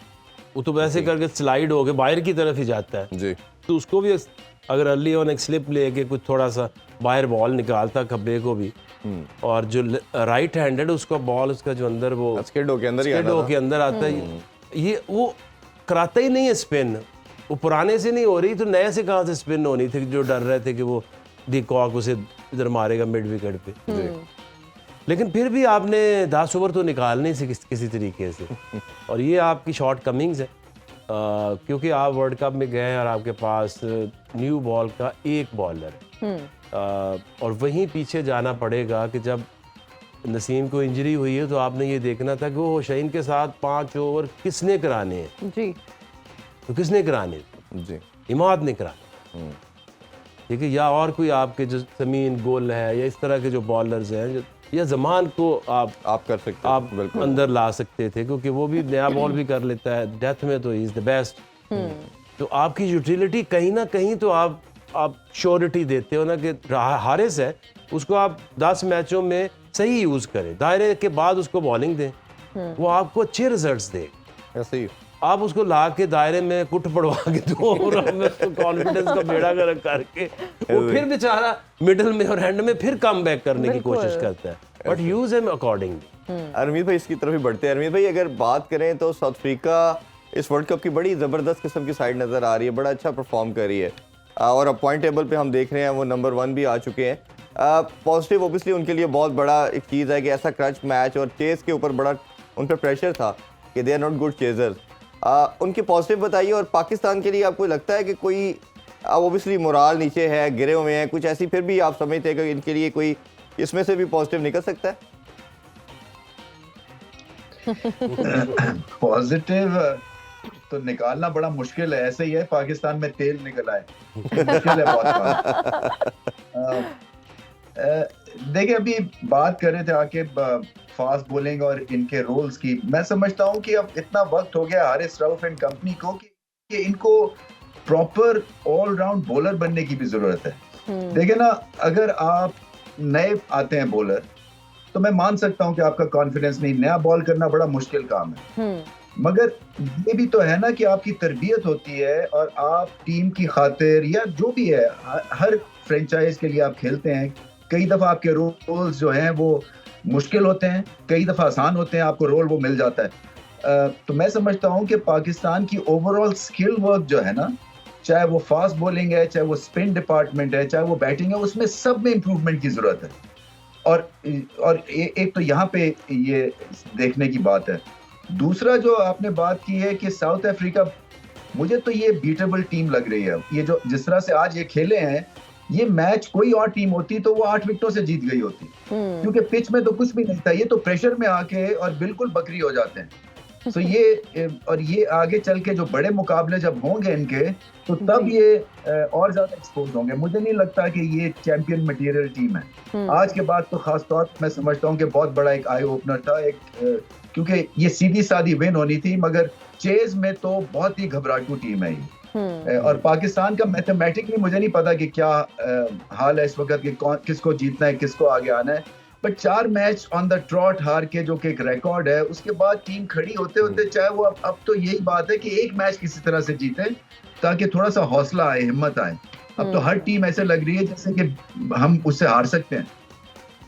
वो तो वैसे करके स्लाइड होके बाहर की तरफ ही जाता है जी। तो उसको भी अगर अर्ली ऑन एक स्लिप लेके कुछ थोड़ा सा बाहर बॉल निकालता खब्बे को भी, और जो राइट हैंडेड उसका बॉल, उसका जो अंदर वो स्किड होके अंदर आता है, ये वो कराता ही नहीं है स्पिन। वो पुराने से नहीं हो रही तो नए से कहाँ से स्पिन होनी थी, जो डर रहे थे कि वो डीकॉक उसे इधर मारेगा मिड विकेट पे। लेकिन फिर भी आपने 10 ओवर तो निकालने से किसी तरीके से, और ये आपकी शॉर्ट कमिंग्स है, क्योंकि आप वर्ल्ड कप में गए और आपके पास न्यू बॉल का एक बॉलर है, और वहीं पीछे जाना पड़ेगा कि जब नसीम को इंजरी हुई है तो आपने ये देखना था कि वो शाहीन के साथ 5 ओवर किसने कराने हैं जी। तो किसने कराने जी, इमाद ने कराने, ठीक है, या और कोई आपके जो जमीन गोल है या इस तरह के जो बॉलर्स हैं, या जमान को आप कर सकते, आप अंदर ला सकते थे, क्योंकि वो भी नया बॉल भी कर लेता है, डेथ में तो ही इज द बेस्ट। तो आपकी यूटिलिटी कहीं ना कहीं तो आप श्योरिटी देते हो ना कि हारिस है, उसको आप 10 मैचों में सही यूज करें, दायरे के बाद उसको बॉलिंग दें, वो आपको अच्छे रिजल्ट्स दे। ऐसे ही आप उसको ला के दायरे में कुट पड़वा के दो कॉन्फिडेंस का बेड़ा गर्क करके वो फिर बेचारा मिडल में और एंड में फिर कम बैक करने की कोशिश करता है, बट यूज हिम अकॉर्डिंगली। अरमीत भाई इसकी तरफ ही बढ़ते हैं। अरमीत भाई, अगर बात करें तो साउथ अफ्रीका इस वर्ल्ड कप की बड़ी ज़बरदस्त किस्म की साइड नज़र आ रही है, बड़ा अच्छा परफॉर्म कर रही है, और अब पॉइंट टेबल पे हम देख रहे हैं वो नंबर 1 भी आ चुके हैं। पॉजिटिव ओबियसली उनके लिए बहुत बड़ा एक चीज़ है कि ऐसा क्रच मैच और चेस के ऊपर बड़ा उन पर प्रेशर था कि they are not good chasers. उनके पॉजिटिव बताइए, और पाकिस्तान के लिए आपको लगता है कि कोई ओबियसली मोराल नीचे है, गिरे हुए हैं कुछ ऐसी, फिर भी आप समझते हैं कि इनके लिए कोई इसमें से भी पॉजिटिव निकल सकता है? पॉजिटिव तो निकालना बड़ा मुश्किल है, ऐसे ही है पाकिस्तान में तेल निकल आए, मुश्किल है बहुत। देखिए अभी बात कर रहे थे आके फास्ट बॉलिंग और इनके रोल्स की। मैं समझता हूँ कि अब इतना वक्त हो गया हारिस रऊफ एंड कंपनी को कि इनको प्रॉपर ऑलराउंड बॉलर बनने की भी जरूरत है। देखिए ना, अगर आप नए आते हैं बॉलर तो मैं मान सकता हूँ कि आपका कॉन्फिडेंस नहीं, नया बॉल करना बड़ा मुश्किल काम है, मगर ये भी तो है ना कि आपकी तरबियत होती है और आप टीम की खातिर या जो भी है, हर फ्रेंचाइज के लिए आप खेलते हैं। कई दफा आपके रोल्स जो हैं वो मुश्किल होते हैं, कई दफा आसान होते हैं, आपको रोल वो मिल जाता है। तो मैं समझता हूँ कि पाकिस्तान की ओवरऑल स्किल वर्क जो है ना, चाहे वो फास्ट बॉलिंग है, चाहे वो स्पिन डिपार्टमेंट है, चाहे वो बैटिंग है, उसमें सब में इम्प्रूवमेंट की जरूरत है। और एक तो यहाँ पे ये देखने की बात है। दूसरा जो आपने बात की है कि साउथ अफ्रीका, मुझे तो ये बीटेबल टीम लग रही है। ये जो जिस तरह से आज ये खेले हैं, ये मैच कोई और टीम होती तो वो 8 विकेटों से जीत गई होती, क्योंकि पिच में तो कुछ भी नहीं था। ये तो प्रेशर में आके और बिल्कुल बकरी हो जाते हैं। तो ये आगे चल के जो बड़े मुकाबले जब होंगे इनके, तो तब ये और ज्यादा एक्सपोज होंगे। मुझे नहीं लगता कि ये चैंपियन मटेरियल टीम है। आज के बाद तो खास तौर पर मैं समझता हूँ कि बहुत बड़ा एक आई ओपनर था, क्योंकि ये सीधी सादी विन होनी थी, मगर चेज में तो बहुत ही घबराटू टीम है ये। और पाकिस्तान का मैथमेटिकली मुझे नहीं पता कि क्या हाल है इस वक्त कि किसको जीतना है, किसको आगे आना है। But 4 match on the trout हार के जो कि एक रिकॉर्ड है, उसके बाद टीम खड़ी होते होते चाहे वो अब तो यही बात है कि एक मैच किसी तरह से जीते ताकि थोड़ा सा हौसला आए, हिम्मत आए। अब तो हर टीम ऐसे लग रही है जैसे कि हम उससे हार सकते हैं।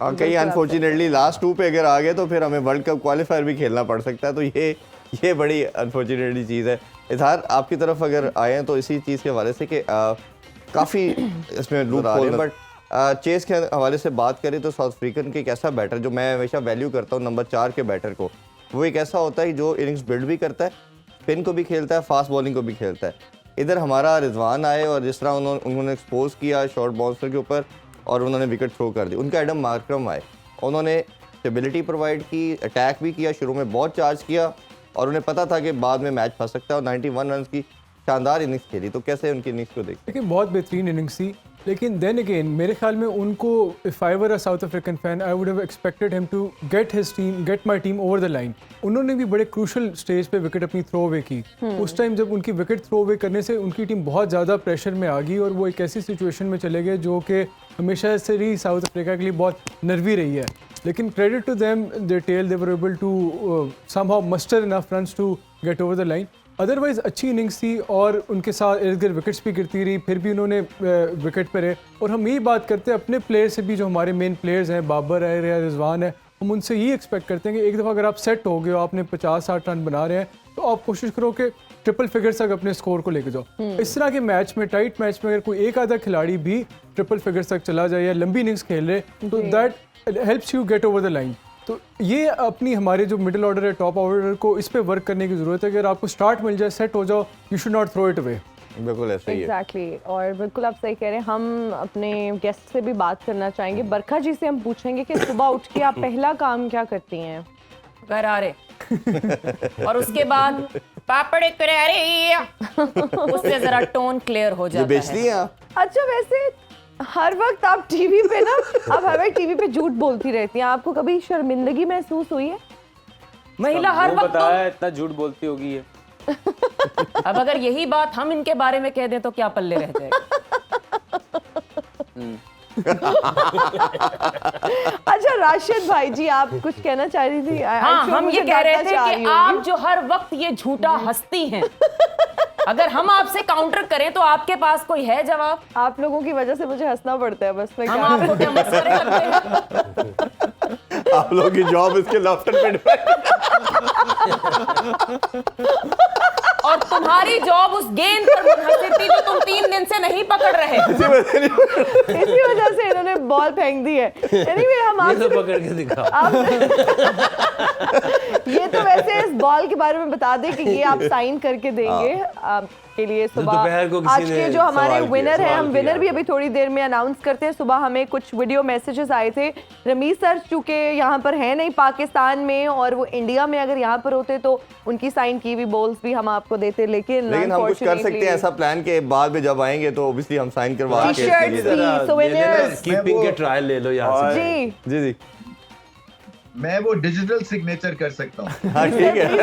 हाँ, कहीं अनफॉर्चुनेटली लास्ट 2 पे अगर आ गए तो फिर हमें वर्ल्ड कप क्वालिफायर भी खेलना पड़ सकता है। तो ये बड़ी अनफॉर्चुनेटली चीज़ है। इजहार, आपकी तरफ अगर आए हैं तो इसी चीज़ के हवाले से कि काफ़ी इसमें लूप होल है, बट चेस के हवाले से बात करें तो साउथ अफ्रीकन के एक ऐसा बैटर जो मैं हमेशा वैल्यू करता हूँ नंबर 4 के बैटर को, वो एक ऐसा होता है जो इनिंग्स बिल्ड भी करता है, स्पिन को भी खेलता है, फास्ट बॉलिंग को भी खेलता है। इधर हमारा रिजवान आए और जिस तरह उन्होंने एक्सपोज किया शॉर्ट बाउंसर के ऊपर और उन्होंने विकेट थ्रो कर दी। उनका एडम मार्करम आए, उन्होंने स्टेबिलिटी प्रोवाइड की, अटैक भी किया, शुरू में बहुत चार्ज किया और उन्हें पता था कि बाद में मैच फंस सकता है और 91 रन की शानदार इनिंग्स खेली। तो कैसे उनकी इनिंग्स को देखते? देखिए, बहुत बेहतरीन इनिंग्स थी, लेकिन देन अगेन मेरे ख्याल में उनको, if I were a South African fan, I would have expected him to get my team over the line. उन्होंने भी बड़े क्रूशल स्टेज पे विकेट अपनी थ्रो अवे की। उस टाइम जब उनकी विकेट थ्रो अवे करने से उनकी टीम बहुत ज़्यादा प्रेशर में आ गई और वो एक ऐसी सिचुएशन में चले गए जो कि हमेशा से ही साउथ अफ्रीका के लिए बहुत नर्वी रही है। लेकिन credit to them, there tail, they were able to somehow muster enough runs to get over the line. Otherwise अच्छी इनिंग्स थी और उनके साथ इर्द गिर्द विकेट्स भी गिरती रही, फिर भी उन्होंने विकेट पर रहे। और हम यही बात करते हैं अपने प्लेयर से भी, जो हमारे मेन प्लेयर्स हैं, बाबर है या रिजवान है, हम उनसे यही एक्सपेक्ट करते हैं कि एक दफ़ा अगर आप सेट हो गए हो, आपने 50-60 रन बना रहे हैं, तो आप कोशिश करो कि ट्रिपल फिगर्स तक अपने स्कोर को लेके जाओ। इस तरह के मैच में, टाइट मैच में, अगर कोई एक आधा खिलाड़ी भी ट्रिपल फिगर्स तक चला जाए या लंबी इनिंग्स खेल रहे, तो that helps you get over the line. तो ये अपनी हमारे जो मिडिल ऑर्डर है, टॉप ऑर्डर को, इस पे वर्क करने की ज़रूरत है। अगर आपको स्टार्ट मिल जाए, सेट हो जाओ, you should not throw it away. बिल्कुल ऐसा ही है। एग्जैक्टली, और बिल्कुल आप सही कह रहे हैं। हम अपने गेस्ट से भी बात करना चाहेंगे। बरखा जी से हम पूछेंगे कि सुबह उठ के आप पहला काम क्या करती हैं? गरारे और उसके बाद पापड़ करारे, उससे जरा टोन क्लियर हो जाता है। बेचती हैं आप? अच्छा, वैसे हर वक्त आप टीवी पे ना, आप हर वक्त टीवी पे झूठ बोलती रहती हैं, आपको कभी शर्मिंदगी महसूस हुई है? महिला हर वक्त बताया इतना झूठ बोलती होगी ये। अब अगर यही बात हम इनके बारे में कह दें तो क्या पल्ले रह जाएगा। अच्छा राशिद भाई जी, आप कुछ कहना चाह रही थी? हाँ, हम ये कह रहे थे कि आप जो हर वक्त ये झूठा हंसती हैं, अगर हम आपसे काउंटर करें तो आपके पास कोई है जवाब? आप लोगों की वजह से मुझे हंसना पड़ता है, बस मैं हम आपको क्या मस्करे लगते हैं? आप लोगों की जॉब इसके लाफ्टर पे डिपेंड। और तुम्हारी जॉब उस गेंद पर मुनहसर थी जो तुम 3 दिन से नहीं पकड़ रहे। इसी वजह से इन्होंने बॉल फेंक दी है। Anyway, हम आपसे पकड़ के दिखाओ। ये तो वैसे इस बॉल के बारे में बता दें कि ये आप साइन करके देंगे। आपके लिए सुबह दोपहर को किसी आज के ने जो हमारे सवाल किया, विनर हैं, सवाल हम विनर किया। भी अभी थोड़ी देर में अनाउंस करते हैं। सुबह हमें कुछ वीडियो मैसेजेस आए थे। रमीज सर चूंकि यहाँ पर है नहीं पाकिस्तान में और वो इंडिया में अगर यहाँ पर होते तो उनकी साइन की हुई बॉल्स भी हम आपको देते, लेकिन हम कुछ कर सकते हैं ऐसा प्लान के बाद में जब आएंगे तो ऑब्वियसली हम साइन करवा के टी-शर्ट्स भी, सोवेनियर्स। कीपिंग के ट्रायल ले लो यहाँ से। जी जी जी मैं वो डिजिटल सिग्नेचर कर सकता हूँ। हाँ ठीक है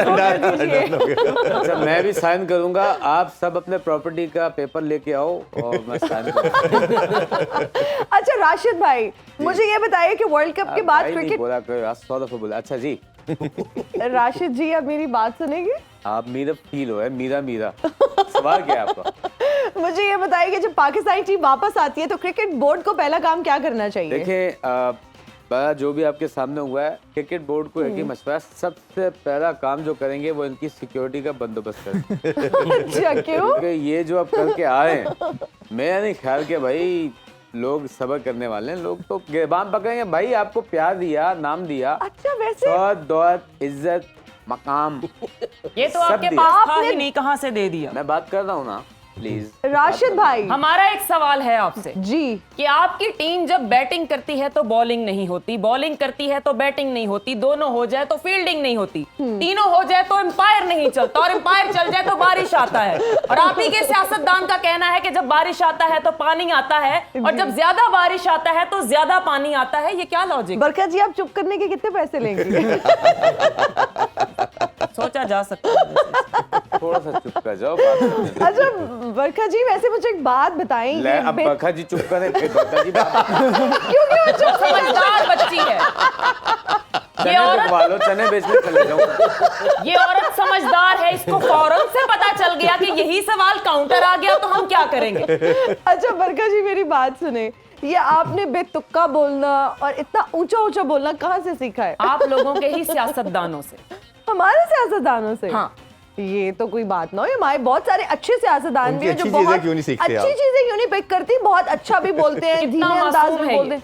अच्छा मैं भी साइन करूंगा, आप सब अपने प्रॉपर्टी का पेपर लेके आओ और मैं साइन करूंगा। अच्छा राशिद भाई, मुझे ये बताइए कि वर्ल्ड कप के बाद भाई नहीं क्रिकेट, बोला करो, आज 100 दफा बोला। अच्छा जी, राशिद जी अब मेरी बात सुनेंगे? आप मीरा फील हो है, मीरा मीरा सवाल क्या है आपका? मुझे ये बताइए कि जब पाकिस्तानी टीम वापस आती है तो क्रिकेट बोर्ड को पहला काम क्या करना चाहिए? देखें जो भी आपके सामने हुआ है, क्रिकेट बोर्ड को एक ही मशवरा, सबसे पहला काम जो करेंगे वो इनकी सिक्योरिटी का बंदोबस्त करें। अच्छा क्यों? क्योंकि ये जो अब करके आए हैं, मेरा नहीं ख्याल कि भाई लोग सब्र करने वाले हैं। लोग तो गिरबान पकड़ेंगे। भाई आपको प्यार दिया, नाम दिया, अच्छा वैसे शौहरत, दौलत, इज्जत, मकाम, ये तो सब आपके दिया। पास था आपने- ही नहीं, कहाँ से दे दिया? मैं बात कर रहा हूँ ना, प्लीज। राशिद भाई हमारा एक सवाल है आपसे जी, कि आपकी टीम जब बैटिंग करती है तो बॉलिंग नहीं होती, बॉलिंग करती है तो बैटिंग नहीं होती, दोनों हो जाए तो फील्डिंग नहीं होती, तीनों हो जाए तो एम्पायर नहीं चलता, और एम्पायर चल जाए तो बारिश आता है। और आप ही के सियासतदान का कहना है कि जब बारिश आता है तो पानी आता है, और जब ज्यादा बारिश आता है तो ज्यादा पानी आता है। ये क्या लॉजिक? बरकत जी आप चुप करने के कितने पैसे लेंगे? सोचा जा सकता है। थोड़ा सा चुप कर जाओ, बात करने दो। अच्छा बरकत जी वैसे मुझे एक बात बताएं, ले, अब बरखा जी चुप करें, फिर बरखा जी बात क्योंकि वो चुप नहीं करता। समझदार बच्ची है चने बिकवा लो, चने बेचने चले जाओ। ये औरत समझदार है, इसको फौरन से पता चल गया कि यही सवाल काउंटर आ गया तो हम क्या करेंगे। अच्छा बरकत जी मेरी बात सुने, ये आपने बेतुक्का बोलना और इतना ऊंचा ऊंचा बोलना कहाँ से सीखा है? आप लोगों के ही सियासतदानों से। हमारे सियासतदानों से? हाँ। ये तो कोई बात ना हो, हमारे बहुत सारे अच्छे सियासतदान भी हैं जो अच्छी चीजें बहुत क्यों नहीं सीखते अच्छी आप? चीजें क्यों नहीं पिक करती, बहुत अच्छा भी बोलते हैं, कितना धीमे अंदाज मासूम में है बोलते ये? हैं।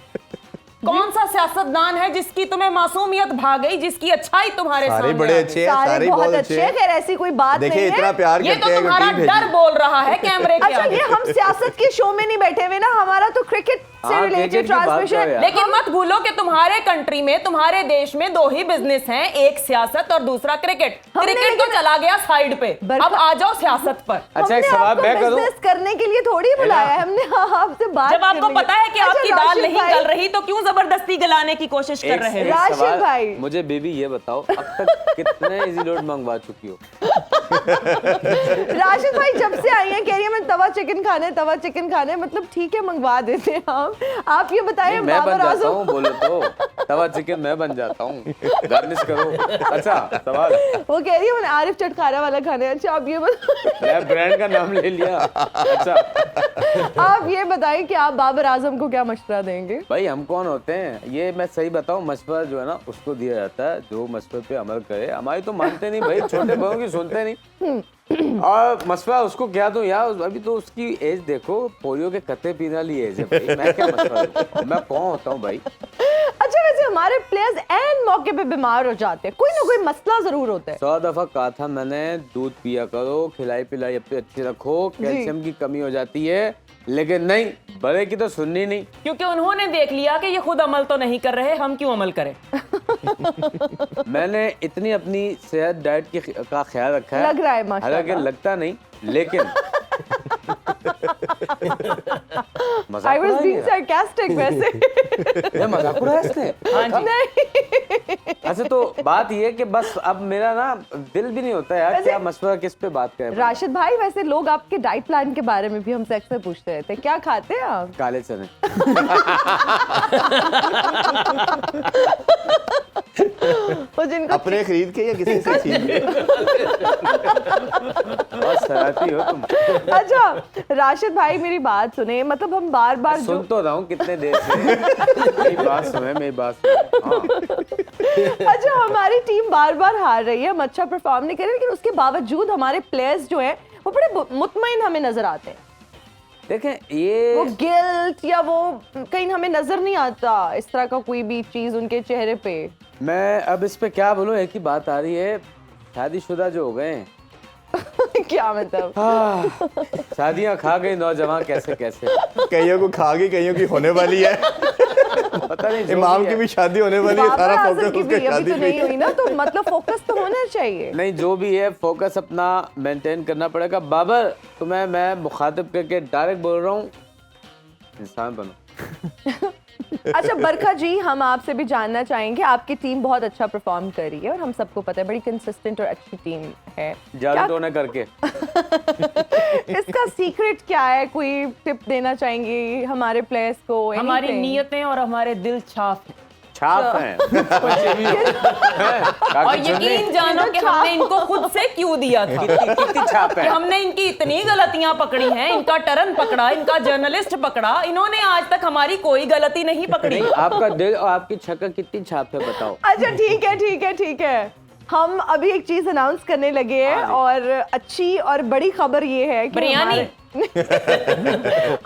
कौन सा सियासतदान है जिसकी तुम्हें मासूमियत भाग गई, जिसकी अच्छाई तुम्हारे सारे सामने बड़े आ गई? अच्छे हैं, सारे सारे बहुत बहुत अच्छे हैं, खैर ऐसी कोई बात नहीं देखिए है। इतना प्यार ये करते तो हैं कि तुम्हारा टीम डर भेजी। बोल रहा है कैमरे के अच्छा आगे। ये हम सियासत के शो में नहीं बैठे हुए ना, हमारा तो क्रिकेट से हाँ, रिलेटेड क्रिकेट की बात ट्रांसमिशन करो यार। लेकिन मत भूलो कि तुम्हारे कंट्री में, तुम्हारे देश में दो ही बिजनेस हैं, एक सियासत और दूसरा क्रिकेट। हमने क्रिकेट तो लेकिन- चला गया साइड पे, बरकत- अब आ जाओ सियासत पर। अच्छा एक सवाल मैं करूं? बिजनेस करने के लिए थोड़ी बुलाया है हमने, हाँ, आपसे बात जब आपको करनी है। पता है कि अच्छा, आपकी दाल राशिद नहीं भाई, गल रही तो क्यों जबरदस्ती गलाने की कोशिश कर रहे हैं? राशिद सवाल, भाई। मुझे बेबी ये बताओ, अब तक कितने इजी लोड मंगवा चुकी हो? राशिद भाई जब से आई हैं कह रही है मैं तवा चिकन खाना है, तवा चिकन खाना है, मतलब ठीक है मंगवा देते हैं हम। आप ये बताइए मैं बन बाबर जाता आजम हूँ, बोलो तो तवा चिकन मैं बन जाता हूँ, गार्निश करो। अच्छा सवाल, वो कह रही है मैंने आरिफ चटखारा वाला खाना है। अच्छा आप ये मैं ब्रांड का नाम ले लिया। अच्छा आप ये बताइए कि आप बाबर आजम को क्या मशवरा देंगे? भाई हम कौन होते हैं? ये मैं सही बताऊं, मशवरा जो है ना उसको दिया जाता है जो मशवरे पे अमल करे। हमारी तो मानते नहीं भाई, छोटे बड़ों की सुनते नहीं। और मशवरा उसको क्या दूं यार, अभी तो उसकी एज देखो, पोलियो के कत्ते पीने वाली एज है भाई। मैं क्या मशवरा दूं? मैं कौन होता हूँ भाई? अच्छा वैसे हमारे प्लेयर्स एन मौके पे बीमार हो जाते हैं, कोई ना कोई मसला जरूर होता है। 100 दफा कहा था मैंने, दूध पिया करो, खिलाई पिलाई अपनी अच्छी रखो, कैल्शियम की कमी हो जाती है। लेकिन नहीं, बड़े की तो सुननी नहीं। क्योंकि उन्होंने देख लिया कि ये खुद अमल तो नहीं कर रहे, हम क्यों अमल करें? मैंने इतनी अपनी सेहत डाइट का ख्याल रखा है, लग रहा है माशाल्लाह। हालांकि लगता नहीं, लेकिन I was being sarcastic वैसे। ये मजाक उड़ाया इसने? हाँ जी। नहीं अच्छा तो बात ये कि बस अब मेरा ना दिल भी नहीं होता यार, वैसे- क्या मशवरा किस पे बात करें। राशिद भाई वैसे लोग आपके डाइट प्लान के बारे में भी हमसे अक्सर पूछते रहते हैं, क्या खाते हैं आप? काले चने। वो जिनको अपने खरीद के या किसी से छीन के? बहुत शरारती हो तुम। अच्छा राशिद भाई मेरी बात सुने, मतलब हम बार बार जो सुन तो रहा हूँ कितने देर से। मेरी बात सुने, मेरी बात सुने। हाँ। अच्छा हमारी टीम बार बार हार रही है, हम अच्छा परफॉर्म नहीं कर रहे, लेकिन उसके बावजूद हमारे प्लेयर्स जो हैं वो बड़े मुतमईन हमें नजर आते हैं। देखें वो ये गिल्ट या वो कहीं हमें नजर नहीं आता इस तरह का कोई भी चीज उनके चेहरे पे। मैं अब इस पे क्या बोलूं, एक ही बात आ रही है, शादीशुदा जो हो गए हैं क्या मतलब? शादियां खा गई नौजवान कैसे कैसे। कईयों को खा गई, कईयों की होने वाली है। पता नहीं, जो इमाम भी की है। भी शादी होने वाली है, सारा बाबर आजम फोकस की उसके भी अभी शादी तो पे नहीं हुई ना, तो मतलब फोकस तो होना चाहिए। नहीं, जो भी है फोकस अपना मेंटेन करना पड़ेगा। बाबर, तुम्हें मैं मुखातिब करके डायरेक्ट बोल रहा हूँ, इंसान बनो। अच्छा बरखा जी, हम आपसे भी जानना चाहेंगे, आपकी टीम बहुत अच्छा परफॉर्म कर रही है और हम सबको पता है बड़ी कंसिस्टेंट और अच्छी टीम है। जादू टोना करके। इसका सीक्रेट क्या है? कोई टिप देना चाहेंगे हमारे प्लेयर्स को? हमारी Anything? नीयतें और हमारे दिल छाप हैं। छाप हैं। और यकीन जानो कि हमने इनको खुद से क्यों दिया था। कितनी छाप कि है। हमने इनकी इतनी गलतियां पकड़ी हैं, इनका टर्न पकड़ा, इनका जर्नलिस्ट पकड़ा, इन्होंने आज तक हमारी कोई गलती नहीं पकड़ी। आपका दिल और आपकी छक्का कितनी छाप है बताओ। अच्छा ठीक है। हम अभी एक चीज अनाउंस करने लगे हैं और अच्छी और बड़ी खबर ये है कि बिरयानी।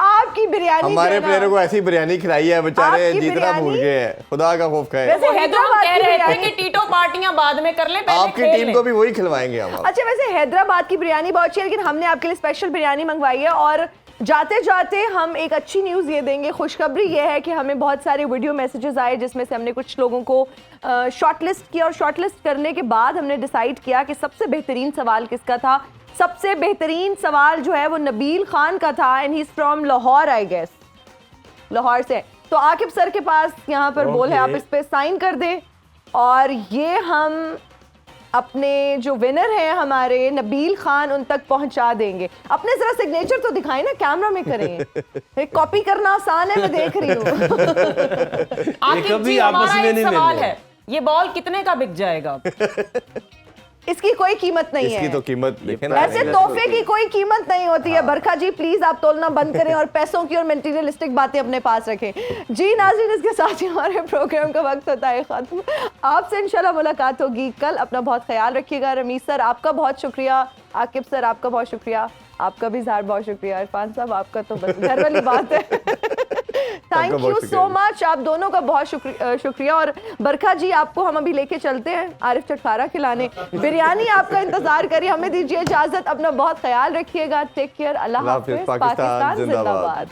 आपकी बिरयानी हमारे जो है ना, प्लेयरों को ऐसी बिरयानी खिलाई है, बेचारे आपकी जीतना बिरयानी- भूल गए हैं। खुदा का खौफ है। वैसे वो हैदराबाद कह की रहे थे बिरयानी- कि टीटो पार्टियां बाद में कर लें, पहले आपकी खेल टीम लें। को भी वही खिलवाएंगे हम। अच्छा वैसे हैदराबाद की बिरयानी बहुत अच्छी है, लेकिन हमने आपके लिए स्पेशल बिरयानी मंगवाई है। और जाते जाते हम एक अच्छी न्यूज़ ये देंगे, खुशखबरी ये है कि हमें बहुत सारे वीडियो मैसेजेस आए जिसमें से हमने कुछ लोगों को शॉर्टलिस्ट किया और शॉर्टलिस्ट करने के बाद हमने डिसाइड किया कि सबसे बेहतरीन सवाल किसका था। सबसे बेहतरीन सवाल जो है वो नबील खान का था and he is from Lahore, I guess Lahore से। तो आकिब सर के पास यहाँ पर बोल है, आप इस पे साइन कर दें और ये हम अपने जो विनर हैं हमारे नबील खान उन तक पहुंचा देंगे। अपने जरा सिग्नेचर तो दिखाएं ना, कैमरा में करें। कॉपी करना आसान है, मैं देख रही हूँ। आकिब कभी जी, आपस हमारा में एक नहीं सवाल मिलने। है, ये बॉल कितने का बिक जाएगा? इसकी कोई कीमत नहीं इसकी है। तो कीमत देखें ना। ऐसे तोहफे की कोई कीमत नहीं होती है। बरखा जी प्लीज आप तोलना बंद करें और पैसों की और मटेरियलिस्टिक बातें अपने पास रखें। जी नाज़रीन, इसके साथ ही हमारे प्रोग्राम का वक्त होता है खत्म। आपसे इंशाल्लाह मुलाकात होगी कल। अपना बहुत ख्याल रखिएगा। रमीज सर आपका बहुत शुक्रिया, आकिब सर आपका बहुत शुक्रिया, आपका भी ज़ाहिर बहुत शुक्रिया, इरफान साहब आपका तो बस घर वाली बात है। थैंक यू सो मच, आप दोनों का बहुत शुक्रिया। और बरखा जी आपको हम अभी लेके चलते हैं आरिफ चटखारा खिलाने, बिरयानी आपका इंतजार करिए। हमें दीजिए इजाजत, अपना बहुत ख्याल रखिएगा। टेक केयर, अल्लाह हाफिज। पाकिस्तान जिंदाबाद।